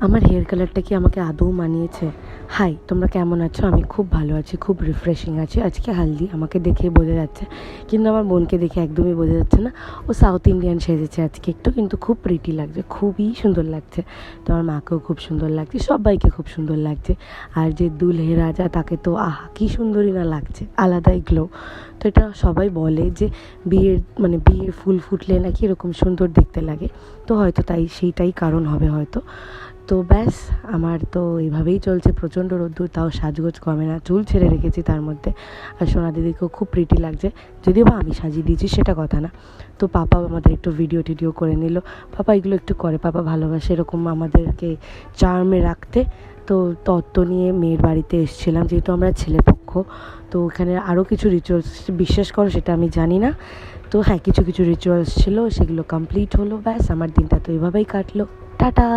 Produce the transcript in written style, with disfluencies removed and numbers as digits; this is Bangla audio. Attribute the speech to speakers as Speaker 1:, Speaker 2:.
Speaker 1: আমার হেয়ার কালারটা কি আমাকে আদৌ মানিয়েছে? হাই, তোমরা কেমন আছো? আমি খুব ভালো আছি, খুব রিফ্রেশিং আছি। আজকে হালদি, আমাকে দেখেই বোঝা যাচ্ছে, কিন্তু আমার বোনকে দেখে একদমই বোঝা যাচ্ছে না। ও সাউথ ইন্ডিয়ান সেজেছে আজকে একটু, কিন্তু খুব প্রিটি লাগছে, খুবই সুন্দর লাগছে। তো আমার মাকেও খুব সুন্দর লাগছে, সবাইকে খুব সুন্দর লাগছে। আর যে দুলহে রাজা, তাকে তো আহা কী সুন্দরই না লাগছে, আলাদাই গ্লো। তো এটা সবাই বলে যে বিয়ের ফুল ফুটলে নাকি এরকম সুন্দর দেখতে লাগে। তো হয়তো সেইটাই কারণ হবে হয়তো। তো ব্যাস, আমার তো এইভাবেই চলছে, প্রচণ্ড রোদ্দুর, তাও সাজগোজ কমে না, চুল ছেড়ে রেখেছি তার মধ্যে। আর সোনা দিদিকেও খুব প্রিটি লাগছে, যদিও বা আমি সাজিয়ে দিয়েছি সেটা কথা না। তো পাপাও আমাদের একটু ভিডিও টিডিও করে নিল। পাপা এগুলো একটু করে, পাপা ভালোবাসে এরকম আমাদেরকে চার্মে রাখতে। তো তত্ত্ব নিয়ে মেয়ের বাড়িতে এসেছিলাম, যেহেতু আমরা ছেলেপক্ষ। তো ওখানে আরও কিছু রিচুয়ালস, বিশ্বাস করো সেটা আমি জানি না। তো হ্যাঁ, কিছু কিছু রিচুয়ালস ছিল, সেগুলো কমপ্লিট হলো। ব্যাস, আমার দিনটা তো এভাবেই কাটলো। টাটা।